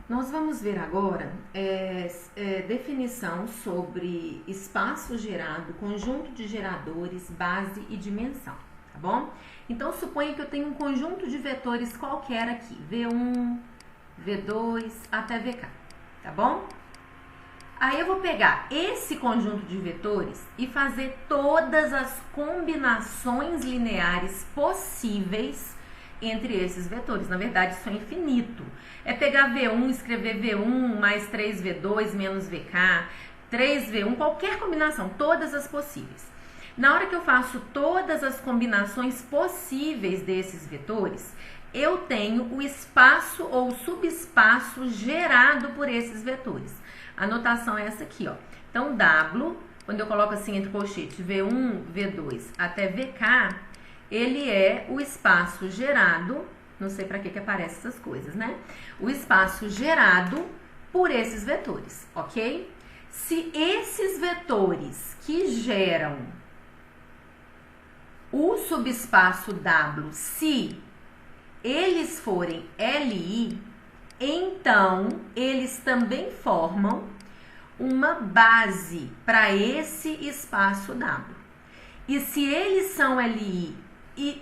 Nós vamos ver agora definição sobre espaço gerado, conjunto de geradores, base e dimensão, tá bom? Então, suponha que eu tenho um conjunto de vetores qualquer aqui, V1, V2 até VK, tá bom? Aí eu vou pegar esse conjunto de vetores e fazer todas as combinações lineares possíveis entre esses vetores. Na verdade, isso é infinito. É pegar V1, escrever V1 mais 3V2 menos VK, 3V1, qualquer combinação, todas as possíveis. Na hora que eu faço todas as combinações possíveis desses vetores, eu tenho o espaço ou subespaço gerado por esses vetores. A notação é essa aqui, ó. Então, W, quando eu coloco assim entre colchetes, V1, V2 até VK, ele é o espaço gerado, não sei para que aparecem essas coisas, né? O espaço gerado por esses vetores, ok? Se esses vetores que geram o subespaço W, se eles forem LI, então eles também formam uma base para esse espaço W. E se eles são LI e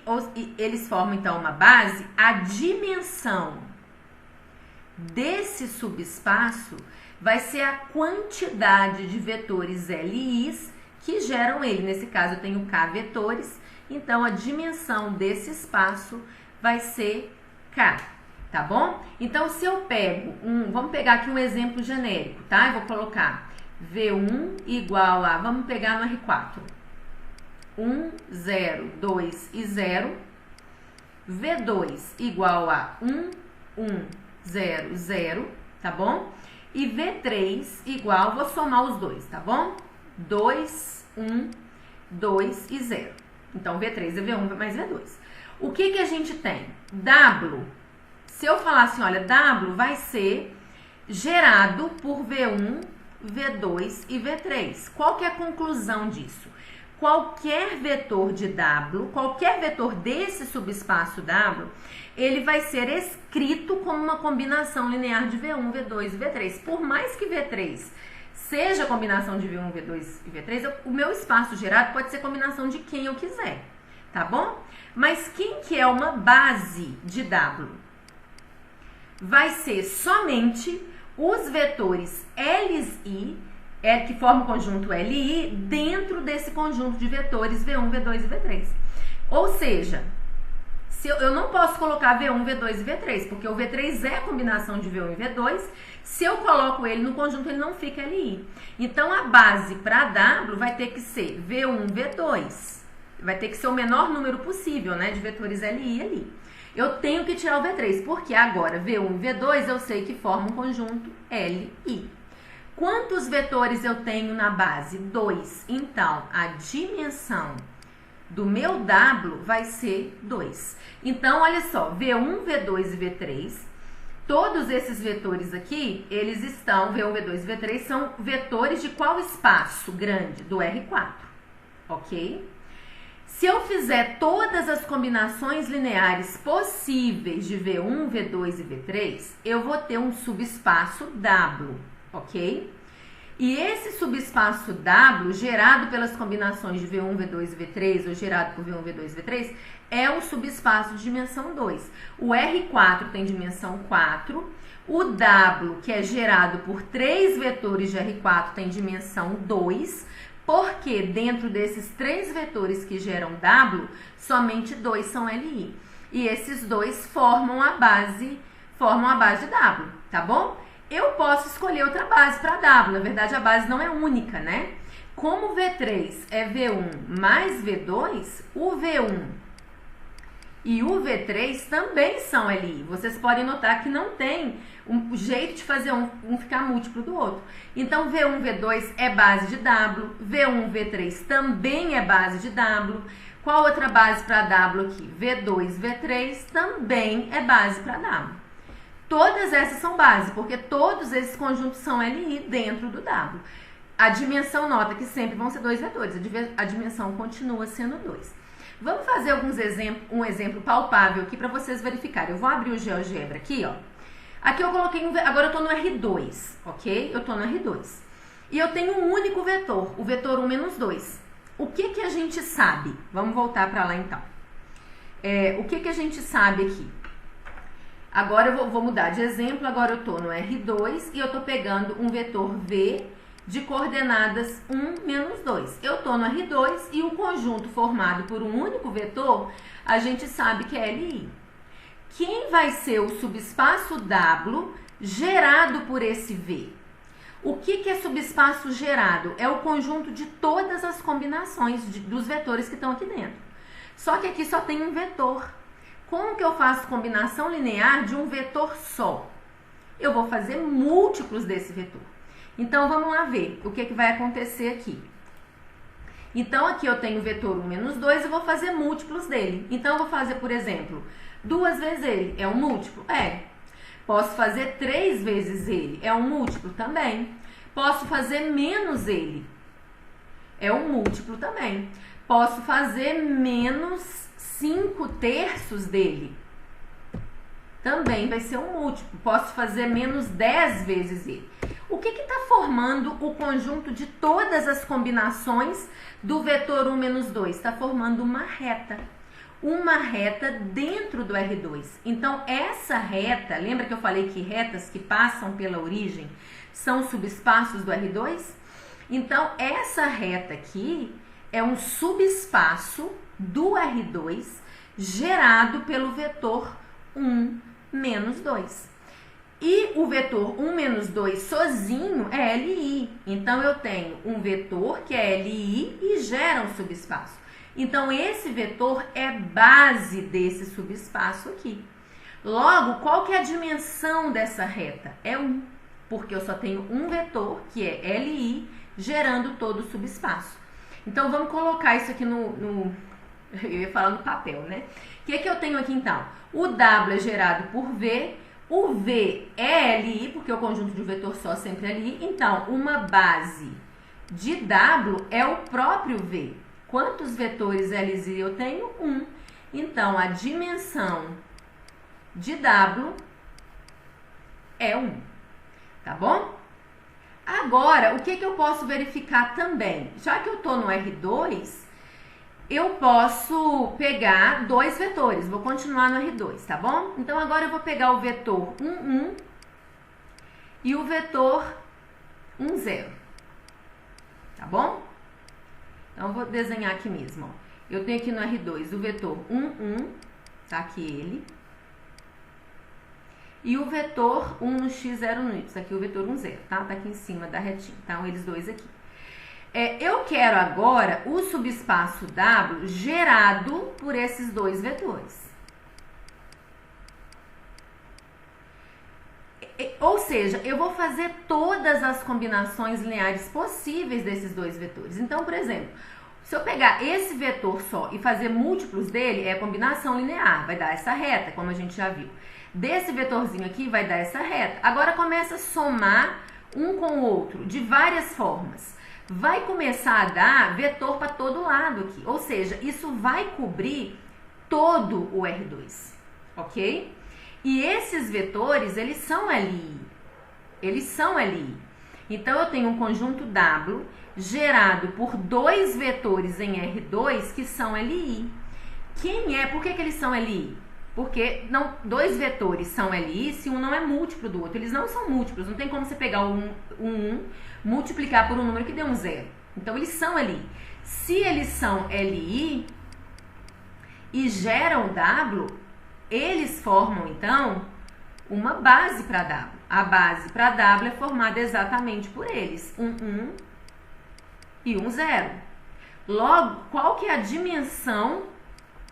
eles formam então uma base, a dimensão desse subespaço vai ser a quantidade de vetores LIs que geram ele. Nesse caso eu tenho K vetores, então a dimensão desse espaço vai ser K, tá bom? Então se eu pego vamos pegar aqui um exemplo genérico, tá? Eu vou colocar V1 igual a, vamos pegar no R4, 1, 0, 2 e 0, V2 igual a 1, 1, 0, 0, tá bom? E V3 igual, vou somar os dois, tá bom? 2, 1, 2 e 0. Então, V3 é V1 mais V2. O que a gente tem? W, se eu falar assim, olha, W vai ser gerado por V1, V2 e V3. Qual que é a conclusão disso? Qualquer vetor de W, qualquer vetor desse subespaço W, ele vai ser escrito como uma combinação linear de V1, V2 e V3. Por mais que V3 seja combinação de V1, V2 e V3, o meu espaço gerado pode ser combinação de quem eu quiser, tá bom? Mas quem que é uma base de W? Vai ser somente os vetores LI, que formam o conjunto LI, dentro desse conjunto de vetores V1, V2 e V3. Ou seja, eu não posso colocar V1, V2 e V3, porque o V3 é a combinação de V1 e V2. Se eu coloco ele no conjunto, ele não fica LI. Então, a base para W vai ter que ser V1, V2. Vai ter que ser o menor número possível, né, de vetores LI e LI. Eu tenho que tirar o V3, porque agora V1 e V2 eu sei que formam um conjunto LI. Quantos vetores eu tenho na base? 2. Então, a dimensão do meu W vai ser 2. Então, olha só, V1, V2 e V3, todos esses vetores aqui, eles estão, V1, V2 e V3, são vetores de qual espaço grande? Do R4, ok? Se eu fizer todas as combinações lineares possíveis de V1, V2 e V3, eu vou ter um subespaço W, ok? E esse subespaço W, gerado pelas combinações de V1, V2 e V3, ou gerado por V1, V2 e V3, é um subespaço de dimensão 2. O R4 tem dimensão 4, o W, que é gerado por 3 vetores de R4, tem dimensão 2, porque dentro desses 3 vetores que geram W, somente 2 são LI. E esses 2 formam a base de W, tá bom? Eu posso escolher outra base para W, na verdade a base não é única, né? Como o V3 é V1 mais V2, o V1 e o V3 também são LI. Vocês podem notar que não tem um jeito de fazer um ficar múltiplo do outro. Então, V1, V2 é base de W, V1, V3 também é base de W. Qual outra base para W aqui? V2, V3 também é base para W. Todas essas são base, porque todos esses conjuntos são LI dentro do W. A dimensão, nota que sempre vão ser 2 vetores, a dimensão continua sendo 2. Vamos fazer um exemplo palpável aqui para vocês verificarem. Eu vou abrir o GeoGebra aqui, ó. Aqui eu coloquei agora eu tô no R2, ok? Eu tô no R2. E eu tenho um único vetor, o vetor 1 menos 2. O que a gente sabe? Vamos voltar para lá então. O que a gente sabe aqui? Agora eu vou mudar de exemplo, agora eu tô no R2 e eu tô pegando um vetor V de coordenadas 1 menos 2. Eu tô no R2 e o conjunto formado por um único vetor, a gente sabe que é LI. Quem vai ser o subespaço W gerado por esse V? O que é subespaço gerado? É o conjunto de todas as combinações dos vetores que estão aqui dentro. Só que aqui só tem um vetor. Como que eu faço combinação linear de um vetor só? Eu vou fazer múltiplos desse vetor. Então, vamos lá ver o que vai acontecer aqui. Então, aqui eu tenho o vetor 1 menos 2 e vou fazer múltiplos dele. Então, eu vou fazer, por exemplo, 2 vezes ele. É um múltiplo? É. Posso fazer 3 vezes ele. É um múltiplo também. Posso fazer menos ele. É um múltiplo também. Posso fazer menos 5/3 dele. Também vai ser um múltiplo. Posso fazer menos 10 vezes ele. O que está formando o conjunto de todas as combinações do vetor 1 menos 2? Está formando uma reta. Uma reta dentro do R2. Então, essa reta, lembra que eu falei que retas que passam pela origem são subespaços do R2? Então, essa reta aqui é um subespaço do R2 gerado pelo vetor 1 menos 2. E o vetor 1 menos 2 sozinho é LI. Então, eu tenho um vetor que é LI e gera um subespaço. Então, esse vetor é base desse subespaço aqui. Logo, qual que é a dimensão dessa reta? É 1, porque eu só tenho um vetor, que é LI, gerando todo o subespaço. Então, vamos colocar isso aqui eu ia falar no papel, né? O que eu tenho aqui, então? O W é gerado por V, o V é LI, porque o conjunto de um vetor só sempre é LI. Então, uma base de W é o próprio V. Quantos vetores LI eu tenho? 1. Então, a dimensão de W é 1. Tá bom? Agora, o que eu posso verificar também? Já que eu estou no R2, eu posso pegar 2 vetores. Vou continuar no R2, tá bom? Então, agora eu vou pegar o vetor 1, 1 e o vetor 1, 0. Tá bom? Então, eu vou desenhar aqui mesmo. Ó. Eu tenho aqui no R2 o vetor 1, 1, tá aqui ele. E o vetor 1 no x, 0 no y. Tá aqui o vetor 1, 0, tá? Tá aqui em cima da retinha. Então, eles dois aqui. Eu quero agora o subespaço W gerado por esses 2 vetores. Ou seja, eu vou fazer todas as combinações lineares possíveis desses 2 vetores. Então, por exemplo, se eu pegar esse vetor só e fazer múltiplos dele, é combinação linear, vai dar essa reta, como a gente já viu. Desse vetorzinho aqui vai dar essa reta. Agora começa a somar um com o outro de várias formas. Vai começar a dar vetor para todo lado aqui. Ou seja, isso vai cobrir todo o R2, ok? E esses vetores, eles são LI. Eles são LI. Então, eu tenho um conjunto W gerado por 2 vetores em R2 que são LI. Por que eles são LI? Porque 2 vetores são LI se um não é múltiplo do outro. Eles não são múltiplos. Não tem como você pegar um 1, multiplicar por um número que dê um 0. Então, eles são LI. Se eles são LI e geram W, eles formam, então, uma base para W. A base para W é formada exatamente por eles. Um 1 e um 0. Logo, qual que é a dimensão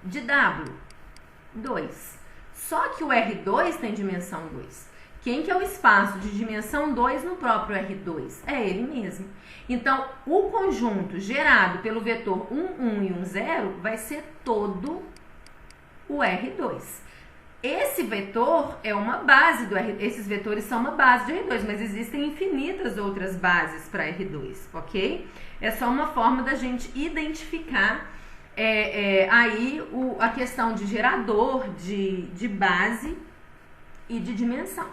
de W? 2. Só que o R2 tem dimensão 2. Quem que é o espaço de dimensão 2 no próprio R2? É ele mesmo. Então, o conjunto gerado pelo vetor 1, 1 e 1, 0 vai ser todo o R2. Esse vetor é uma base do R2. Esses vetores são uma base de R2, mas existem infinitas outras bases para R2, ok? É só uma forma da gente identificar aí a questão de gerador, de base e de dimensão.